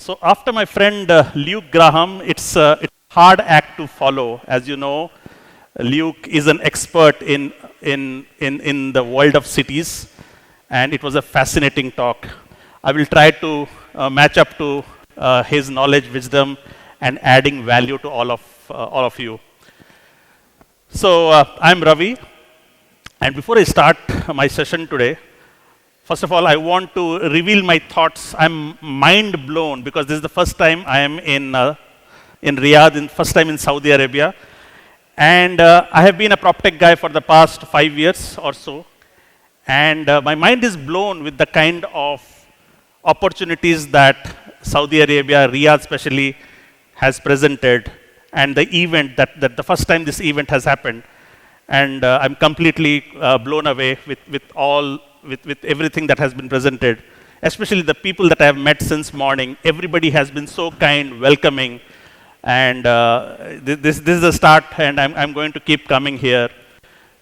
So after my friend Luke Graham, it's a hard act to follow. As you know, Luke is an expert in the world of cities, and it was a fascinating talk. I will try to match up to his knowledge, wisdom, and adding value to all of you. So I'm Ravi, and before I start my session today, first of all, I want to reveal my thoughts. I'm mind blown because this is the first time I am in Riyadh, first time in Saudi Arabia. And I have been a Proptech guy for the past 5 years or so. And my mind is blown with the kind of opportunities that Saudi Arabia, Riyadh especially, has presented. And the event, that the first time this event has happened. And I'm completely blown away with everything that has been presented, especially the people that I have met since morning. Everybody has been so kind, welcoming, and this is the start, and I'm going to keep coming here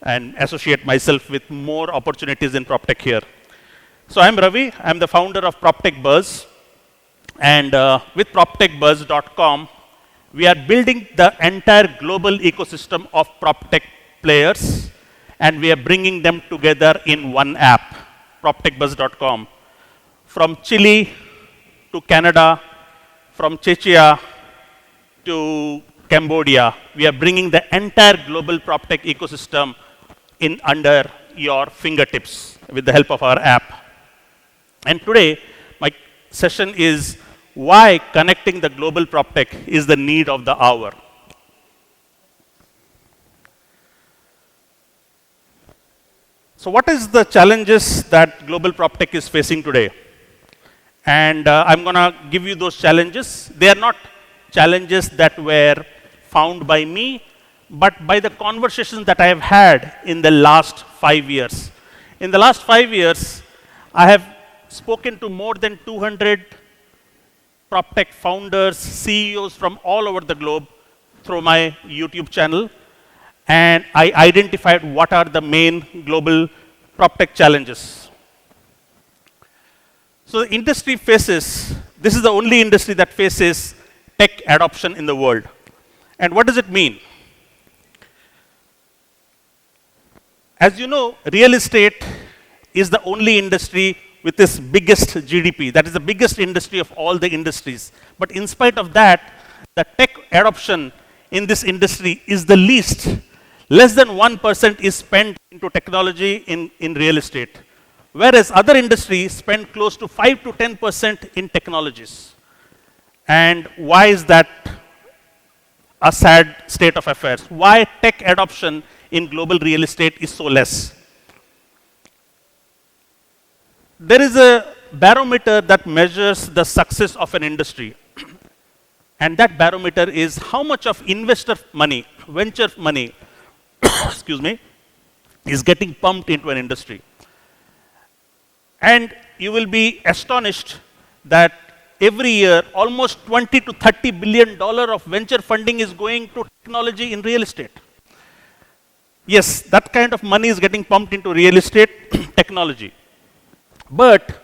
and associate myself with more opportunities in Proptech here. So I'm Ravi, I'm the founder of Proptech Buzz, and with ProptechBuzz.com, we are building the entire global ecosystem of Proptech players, and we are bringing them together in one app, ProptechBuzz.com. From Chile to Canada, from Czechia to Cambodia, we are bringing the entire global Proptech ecosystem in under your fingertips with the help of our app. And today, my session is why connecting the global Proptech is the need of the hour. So what is the challenges that global Proptech is facing today? And I'm going to give you those challenges. They are not challenges that were found by me, but by the conversations that I have had in the last 5 years. In the last 5 years, I have spoken to more than 200 Proptech founders, CEOs from all over the globe through my YouTube channel. And I identified what are the main global Proptech challenges. So the industry faces, this is the only industry that faces tech adoption in the world. And what does it mean? As you know, real estate is the only industry with its biggest GDP. That is the biggest industry of all the industries. But in spite of that, the tech adoption in this industry is the least. Less than 1% is spent into technology in real estate, whereas other industries spend close to 5 to 10% in technologies. And why is that a sad state of affairs? Why tech adoption in global real estate is so less? There is a barometer that measures the success of an industry. And that barometer is how much of investor money, venture money, excuse me, is getting pumped into an industry. And you will be astonished that every year almost 20 to 30 billion dollar of venture funding is going to technology in real estate. Yes, that kind of money is getting pumped into real estate technology. But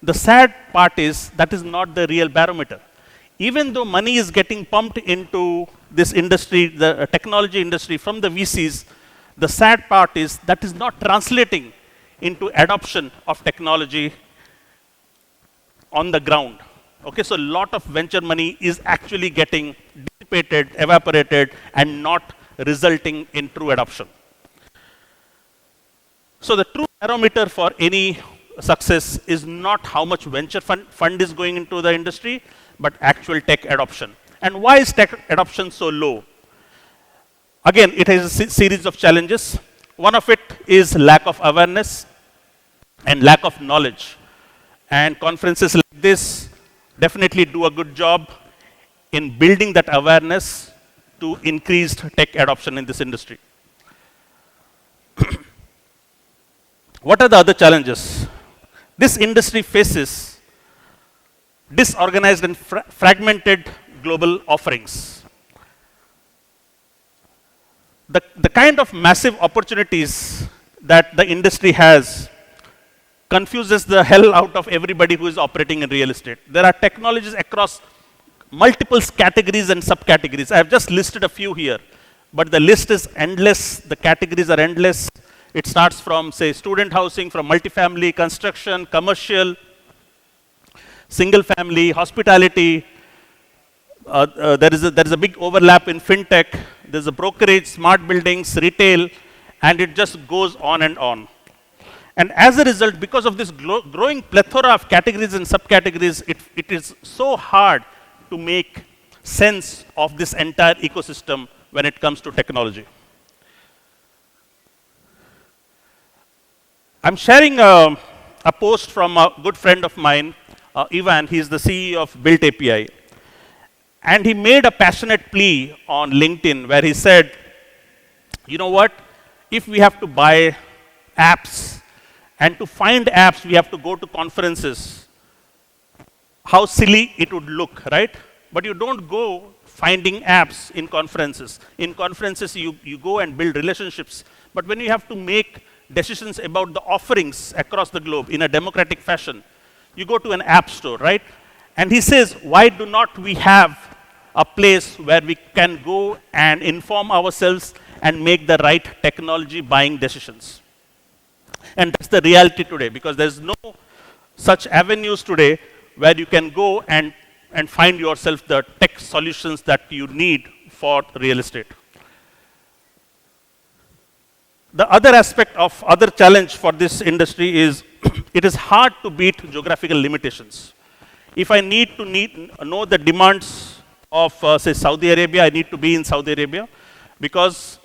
the sad part is that is not the real barometer. Even though money is getting pumped into this industry, the technology industry from the VCs, the sad part is that is not translating into adoption of technology on the ground. Okay, so a lot of venture money is actually getting dissipated, evaporated, and not resulting in true adoption. So the true barometer for any success is not how much venture fund is going into the industry, but actual tech adoption. And why is tech adoption so low? Again, it has a series of challenges. One of it is lack of awareness and lack of knowledge. And conferences like this definitely do a good job in building that awareness to increased tech adoption in this industry. What are the other challenges? This industry faces disorganized and fragmented global offerings. The kind of massive opportunities that the industry has confuses the hell out of everybody who is operating in real estate. There are technologies across multiple categories and subcategories. I have just listed a few here, but the list is endless. The categories are endless. It starts from, say, student housing, from multifamily, construction, commercial, single family, hospitality. There is a big overlap in fintech. There's a brokerage, smart buildings, retail, and it just goes on and on. And as a result, because of this growing plethora of categories and subcategories, it is so hard to make sense of this entire ecosystem when it comes to technology. I'm sharing a post from a good friend of mine, Ivan. He's the CEO of Built API. And he made a passionate plea on LinkedIn where he said, you know what, if we have to buy apps, and to find apps, we have to go to conferences, how silly it would look, right? But you don't go finding apps in conferences. In conferences, you go and build relationships. But when you have to make decisions about the offerings across the globe in a democratic fashion, you go to an app store, right? And he says, why do not we have a place where we can go and inform ourselves and make the right technology buying decisions? And that's the reality today, because there's no such avenues today where you can go and find yourself the tech solutions that you need for real estate. The other aspect of other challenge for this industry is it is hard to beat geographical limitations. If I need to know the demands of, say, Saudi Arabia, I need to be in Saudi Arabia, because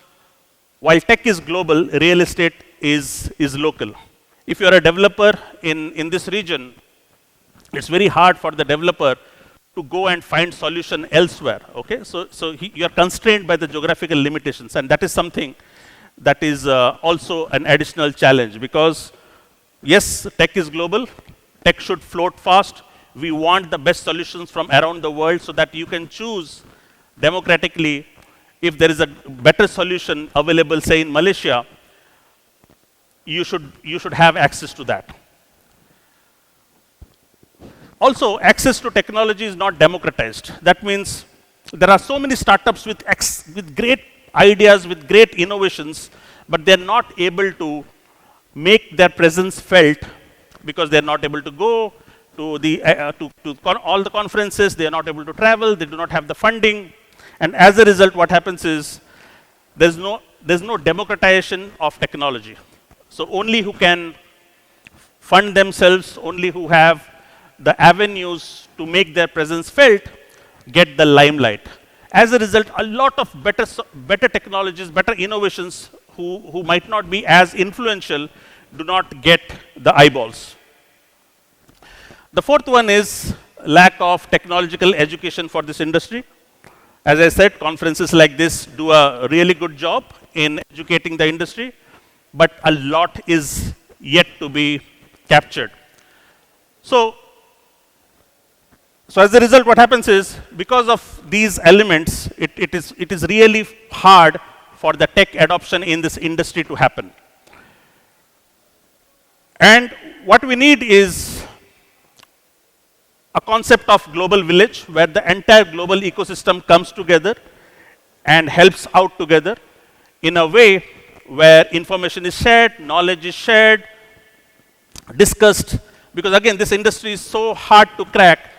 while tech is global, real estate is local. If you are a developer in this region, it's very hard for the developer to go and find solution elsewhere. Okay, so you are constrained by the geographical limitations, and that is something that is also an additional challenge, because yes, tech is global. Tech should float fast. We want the best solutions from around the world so that you can choose democratically. If there is a better solution available, say in Malaysia, you should have access to that. Also, access to technology is not democratized. That means there are so many startups with great ideas, with great innovations, but they're not able to make their presence felt because they're not able to go to all the conferences, they are not able to travel, they do not have the funding. And as a result, what happens is there's no democratization of technology. So only who can fund themselves, only who have the avenues to make their presence felt, get the limelight. As a result, a lot of better technologies, better innovations who might not be as influential do not get the eyeballs. The fourth one is lack of technological education for this industry. As I said, conferences like this do a really good job in educating the industry, but a lot is yet to be captured. So as a result, what happens is, because of these elements, it is really hard for the tech adoption in this industry to happen. And what we need is a concept of global village, where the entire global ecosystem comes together and helps out together in a way where information is shared, knowledge is shared, discussed. Because again, this industry is so hard to crack.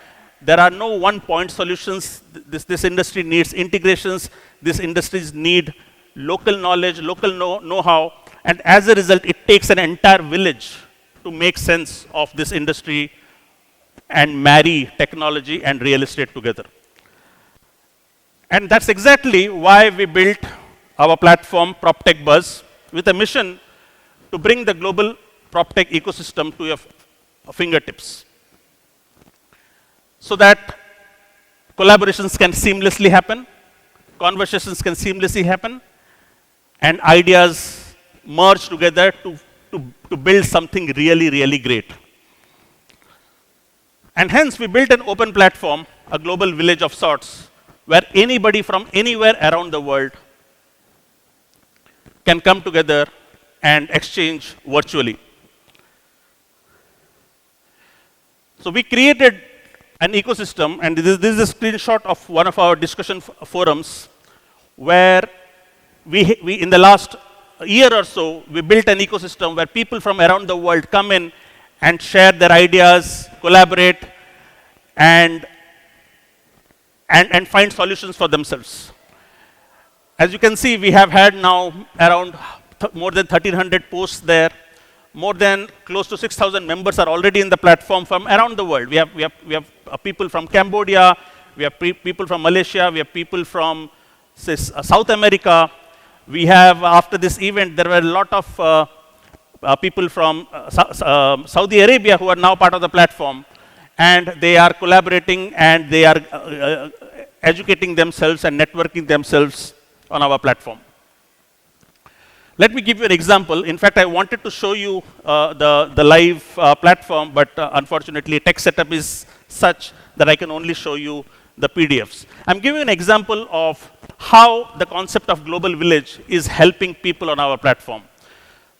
There are no one-point solutions. This industry needs integrations. These industries need local knowledge, local know-how. And as a result, it takes an entire village to make sense of this industry and marry technology and real estate together. And that's exactly why we built our platform, Proptech Buzz, with a mission to bring the global Proptech ecosystem to your fingertips, so that collaborations can seamlessly happen, conversations can seamlessly happen, and ideas merge together to build something really, really great. And hence, we built an open platform, a global village of sorts, where anybody from anywhere around the world can come together and exchange virtually. So we created an ecosystem, and this is a screenshot of one of our discussion forums, where we in the last year or so, we built an ecosystem where people from around the world come in and share their ideas, collaborate, and find solutions for themselves. As you can see, we have had now around more than 1,300 posts there. More than close to 6,000 members are already in the platform from around the world. We have people from Cambodia, we have people from Malaysia, we have people from South America. We have, after this event, there were a lot of people from Saudi Arabia who are now part of the platform, and they are collaborating and they are educating themselves and networking themselves on our platform. Let me give you an example. In fact, I wanted to show you the live platform, but unfortunately, tech setup is such that I can only show you the PDFs. I'm giving an example of how the concept of global village is helping people on our platform.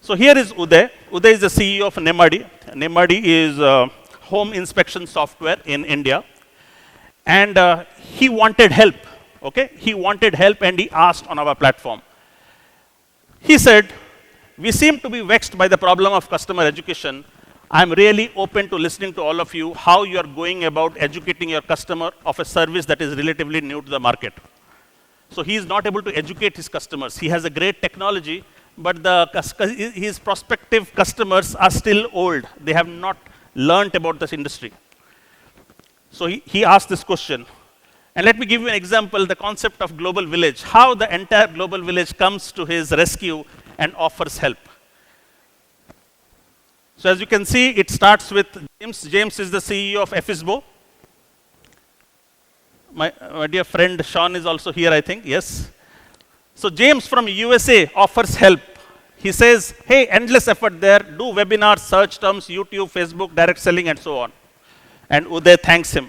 So here is Uday. Uday is the CEO of Nemadi. Nemadi is home inspection software in India. And he wanted help, okay? He wanted help and he asked on our platform. He said, we seem to be vexed by the problem of customer education. I'm really open to listening to all of you, how you are going about educating your customer of a service that is relatively new to the market. So he is not able to educate his customers. He has a great technology, but his prospective customers are still old. They have not learned about this industry. So he asked this question. And let me give you an example, the concept of global village, how the entire global village comes to his rescue and offers help. So as you can see, it starts with James. James is the CEO of FISBO. My dear friend Sean is also here, I think, yes. So James from USA offers help. He says, hey, endless effort there, do webinars, search terms, YouTube, Facebook, direct selling, and so on. And Uday thanks him.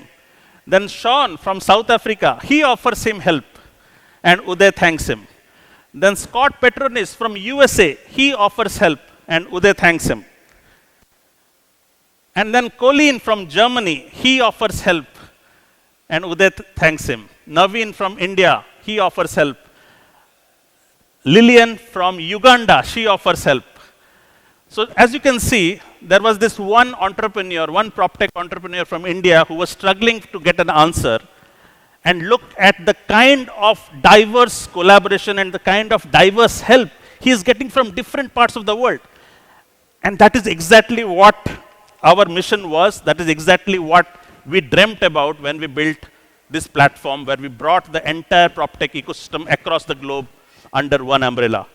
Then Sean from South Africa, he offers him help, and Uday thanks him. Then Scott Petronis from USA, he offers help, and Uday thanks him. And then Colleen from Germany, he offers help, and Uday thanks him. Naveen from India, he offers help. Lillian from Uganda, she offers help. So as you can see, there was this one entrepreneur, one Proptech entrepreneur from India who was struggling to get an answer, and look at the kind of diverse collaboration and the kind of diverse help he is getting from different parts of the world. And that is exactly what our mission was. That is exactly what we dreamt about when we built this platform, where we brought the entire Proptech ecosystem across the globe under one umbrella.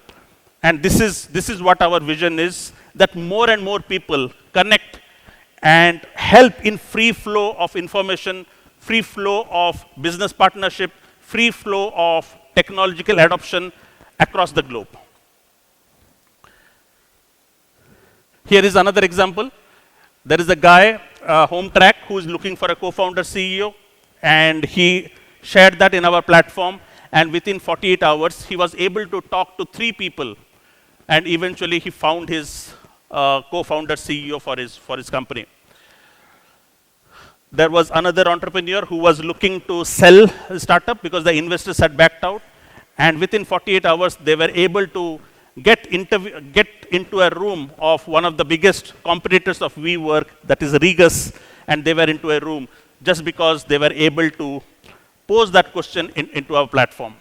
And this is what our vision is, that more and more people connect and help in free flow of information, free flow of business partnership, free flow of technological adoption across the globe. Here is another example. There is a guy, HomeTrack, who is looking for a co-founder CEO, and he shared that in our platform, and within 48 hours, he was able to talk to 3 people, and eventually he found his co-founder CEO for his company. There was another entrepreneur who was looking to sell his startup because the investors had backed out, and within 48 hours, they were able to get into a room of one of the biggest competitors of WeWork, that is Regus, and they were into a room just because they were able to pose that question into our platform.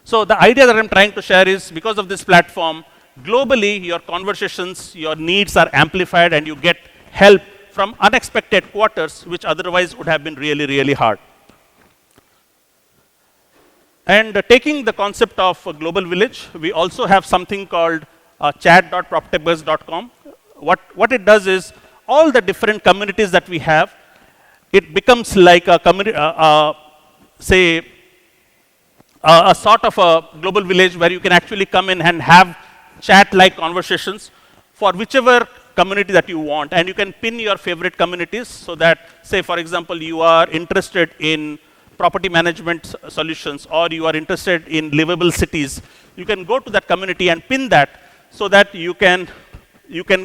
So the idea that I'm trying to share is, because of this platform, globally, your conversations, your needs are amplified, and you get help from unexpected quarters, which otherwise would have been really, really hard. And taking the concept of a global village, we also have something called chat.proptechbuzz.com. What it does is, all the different communities that we have, it becomes like a community, a sort of a global village where you can actually come in and have chat-like conversations for whichever community that you want. And you can pin your favorite communities so that, say, for example, you are interested in property management solutions, or you are interested in livable cities. You can go to that community and pin that so that you can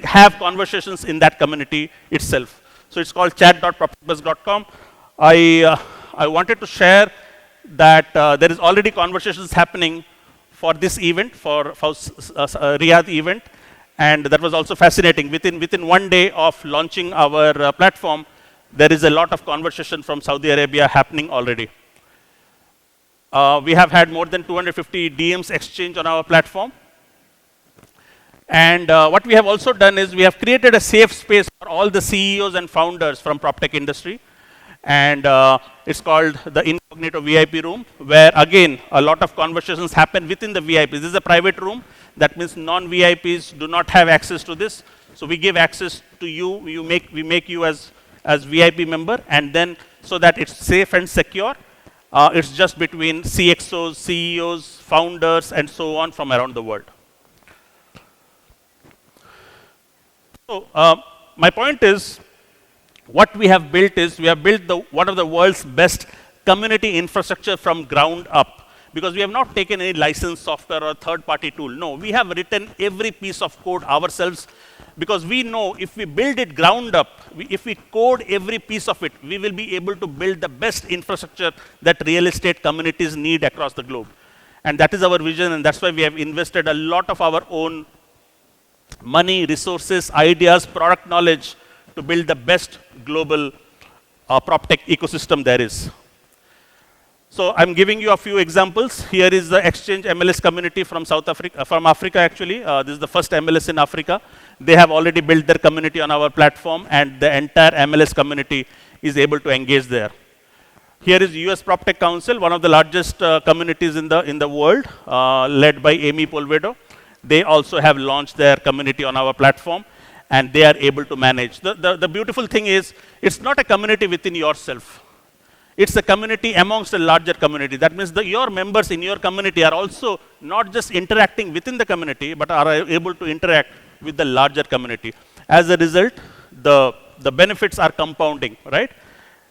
have conversations in that community itself. So it's called chat.proptechbuzz.com. I wanted to share that there is already conversations happening for this event, for Riyadh event, and that was also fascinating. Within 1 day of launching our platform, there is a lot of conversation from Saudi Arabia happening already. We have had more than 250 DMs exchange on our platform. And what we have also done is we have created a safe space for all the CEOs and founders from PropTech industry. And it's called the Incognito VIP room, where again, a lot of conversations happen within the VIPs. This is a private room. That means non-VIPs do not have access to this. So we give access to you. We make you as VIP member, and then so that it's safe and secure. It's just between CXOs, CEOs, founders, and so on from around the world. So my point is, what we have built is, we have built one of the world's best community infrastructure from ground up. Because we have not taken any licensed software or third-party tool. No, we have written every piece of code ourselves, because we know if we build it ground up, if we code every piece of it, we will be able to build the best infrastructure that real estate communities need across the globe. And that is our vision, and that's why we have invested a lot of our own money, resources, ideas, product knowledge to build the best global PropTech ecosystem there is. So I'm giving you a few examples. Here is the Exchange MLS community from Africa actually. This is the first MLS in Africa. They have already built their community on our platform, and the entire MLS community is able to engage there. Here is US PropTech Council, one of the largest communities in the world, led by Amy Polvedo. They also have launched their community on our platform, and they are able to manage. The beautiful thing is, it's not a community within yourself. It's a community amongst a larger community. That means your members in your community are also not just interacting within the community, but are able to interact with the larger community. As a result, the benefits are compounding, right?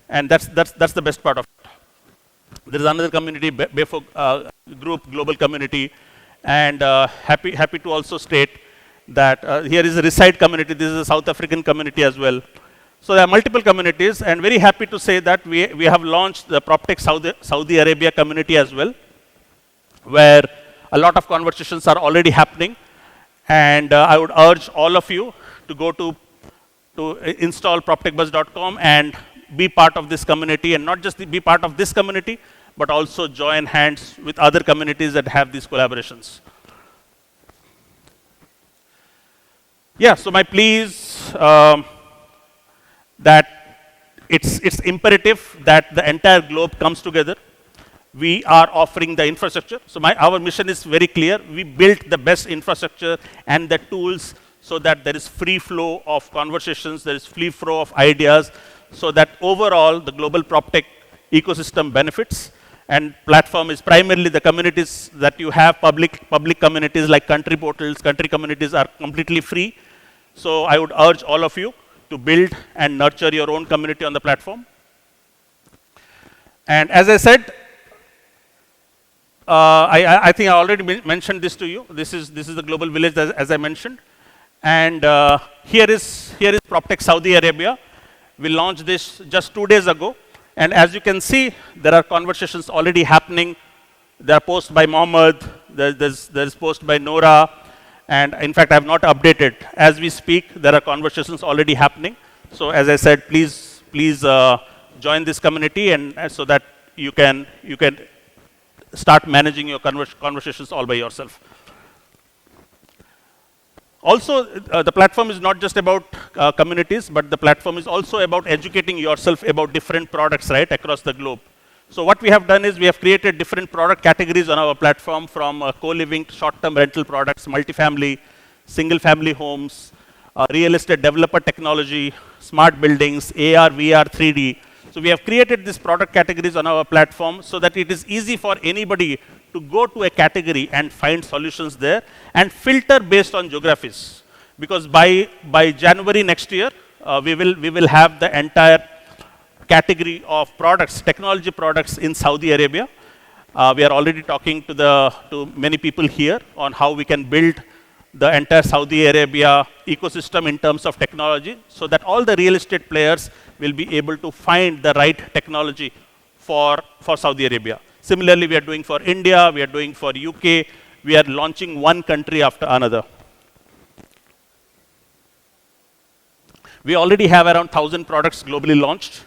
And that's the best part of it. There is another community, BEFO group, global community, and happy to also state that here is a Reside community. This is a South African community as well. So there are multiple communities, and very happy to say that we have launched the PropTech Saudi Arabia community as well, where a lot of conversations are already happening. And I would urge all of you to go to install proptechbuzz.com and be part of this community, and not just be part of this community, but also join hands with other communities that have these collaborations. Yeah, so my plea is that it's imperative that the entire globe comes together. We are offering the infrastructure. So our mission is very clear. We built the best infrastructure and the tools so that there is free flow of conversations, there is free flow of ideas, so that overall the global PropTech ecosystem benefits. And platform is primarily the communities that you have, public communities like country portals, country communities are completely free. So I would urge all of you to build and nurture your own community on the platform. And as I said, I think I already mentioned this to you. This is the global village, as I mentioned. And here is PropTech Saudi Arabia. We launched this just 2 days ago. And as you can see, there are conversations already happening. There are posts by Mohammed, there's posts by Nora, and in fact, I have not updated. As we speak, there are conversations already happening. So as I said, please join this community, and so that you can start managing your conversations all by yourself. Also, the platform is not just about communities, but the platform is also about educating yourself about different products, right, across the globe. So what we have done is we have created different product categories on our platform, from co-living, short-term rental products, multifamily, single-family homes, real estate developer technology, smart buildings, AR, VR, 3D. So we have created these product categories on our platform so that it is easy for anybody to go to a category and find solutions there and filter based on geographies. Because by January next year, we will have the entire category of products, technology products in Saudi Arabia. We are already talking to many people here on how we can build the entire Saudi Arabia ecosystem in terms of technology, so that all the real estate players will be able to find the right technology for Saudi Arabia. Similarly, we are doing for India, we are doing for UK, we are launching one country after another. We already have around 1,000 products globally launched.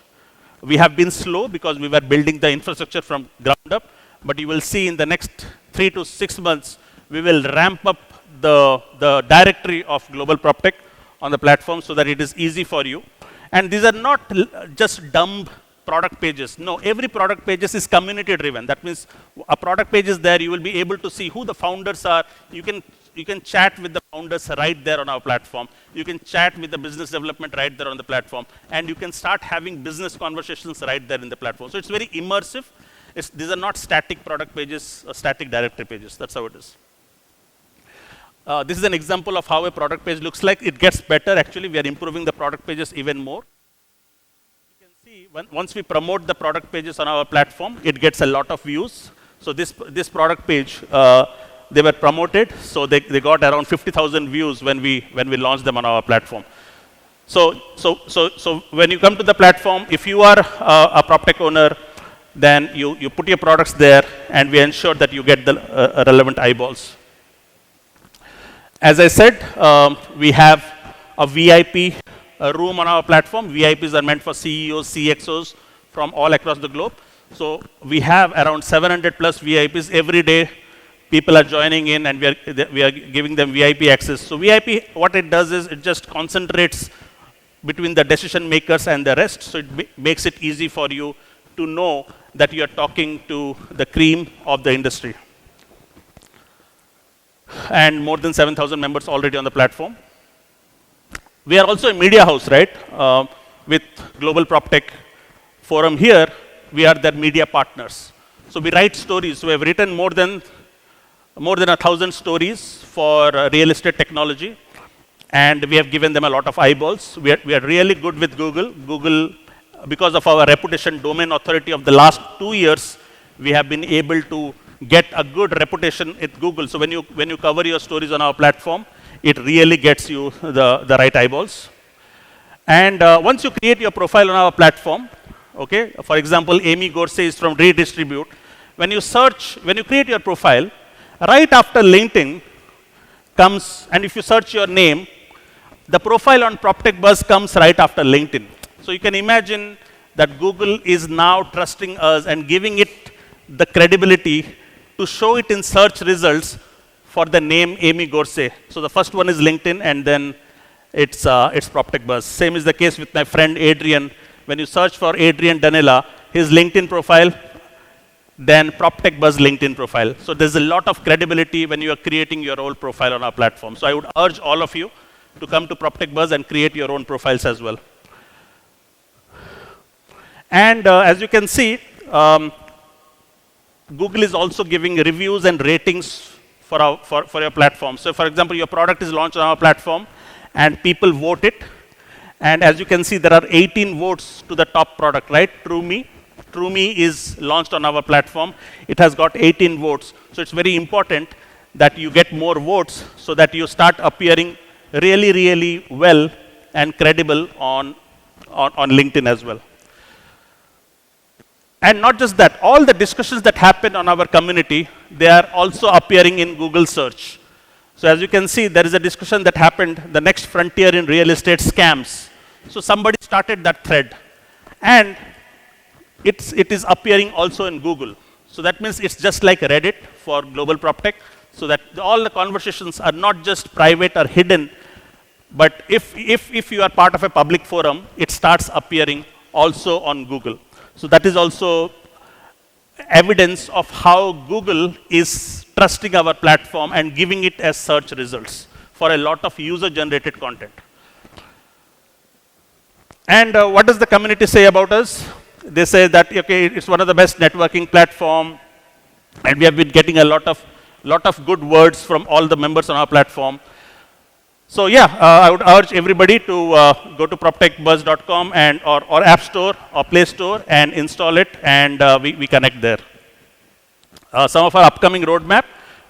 We have been slow because we were building the infrastructure from ground up, but you will see in the next 3 to 6 months, we will ramp up the directory of Global Proptech on the platform so that it is easy for you. And these are not just dumb product pages. No, every product pages is community driven. That means a product page is there, you will be able to see who the founders are. You can chat with the founders right there on our platform. You can chat with the business development right there on the platform. And you can start having business conversations right there in the platform. So it's very immersive. These are not static product pages or static directory pages. That's how it is. This is an example of how a product page looks like. It gets better. Actually, we are improving the product pages even more. You can see once we promote the product pages on our platform, it gets a lot of views. So this product page, they were promoted. So they got around 50,000 views when we launched them on our platform. So when you come to the platform, if you are a Proptech owner, then you put your products there, and we ensure that you get the relevant eyeballs. As I said, we have a VIP room on our platform. VIPs are meant for CEOs, CXOs from all across the globe. So we have around 700 plus VIPs every day. People are joining in, and we are giving them VIP access. So VIP, what it does is it just concentrates between the decision makers and the rest. So it makes it easy for you to know that you are talking to the cream of the industry. And more than 7,000 members already on the platform. We are also a media house, right? With Global Proptech Forum here, we are their media partners. So we write stories. So we have written more than 1,000 stories for real estate technology, and we have given them a lot of eyeballs. We are really good with Google. Google, because of our reputation, domain authority of the last 2 years, we have been able to get a good reputation at Google. So when you cover your stories on our platform, it really gets you the right eyeballs. And once you create your profile on our platform, okay, for example, Amy Gorsey is from Redistribute. When you create your profile, right after LinkedIn comes, and if you search your name, the profile on Proptech Buzz comes right after LinkedIn. So you can imagine that Google is now trusting us and giving it the credibility to show it in search results for the name Amy Gorsey. So the first one is LinkedIn, and then it's Proptech Buzz. Same is the case with my friend Adrian. When you search for Adrian Danila, his LinkedIn profile, then Proptech Buzz LinkedIn profile. So there's a lot of credibility when you are creating your own profile on our platform. So I would urge all of you to come to Proptech Buzz and create your own profiles as well. And as you can see, Google is also giving reviews and ratings for your platform. So for example, your product is launched on our platform, and people vote it. And as you can see, there are 18 votes to the top product, right? TrueMe. TrueMe is launched on our platform. It has got 18 votes. So it's very important that you get more votes so that you start appearing really, really well and credible on LinkedIn as well. And not just that, all the discussions that happen on our community, they are also appearing in Google search. So as you can see, there is a discussion that happened, the next frontier in real estate scams. So somebody started that thread, and it is appearing also in Google. So that means it's just like Reddit for Global Proptech, so that all the conversations are not just private or hidden, but if you are part of a public forum, it starts appearing also on Google. So that is also evidence of how Google is trusting our platform and giving it as search results for a lot of user-generated content. And what does the community say about us? They say that, okay, it's one of the best networking platform, and we have been getting a lot of good words from all the members on our platform. So yeah, I would urge everybody to go to proptechbuzz.com and or App Store or Play Store and install it, and we connect there. Some of our upcoming roadmap,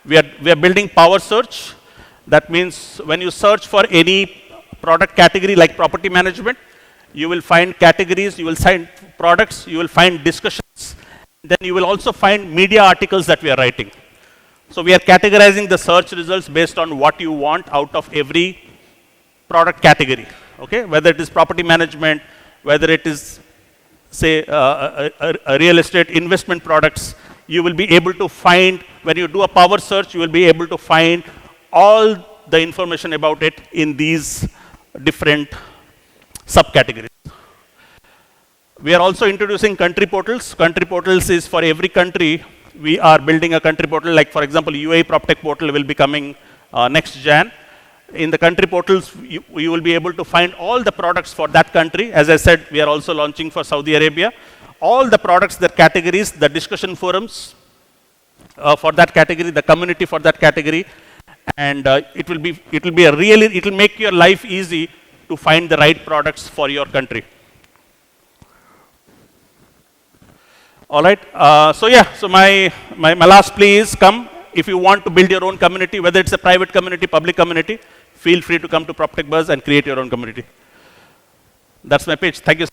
we are building Power Search. That means when you search for any product category like property management, you will find categories, you will find products, you will find discussions, then you will also find media articles that we are writing. So we are categorizing the search results based on what you want out of every product category, okay? Whether it is property management, whether it is, say, a real estate investment products, you will be able to find, when you do a power search, you will be able to find all the information about it in these different subcategories. We are also introducing country portals. Country portals is for every country. We are building a country portal, like for example, UAE Proptech portal will be coming next Jan. In the country portals, you will be able to find all the products for that country. As I said, we are also launching for Saudi Arabia. All the products, the categories, the discussion forums for that category, the community for that category, and it will make your life easy to find the right products for your country. All right. So my last plea is come. If you want to build your own community, whether it's a private community, public community, feel free to come to Proptech Buzz and create your own community. That's my pitch. Thank you.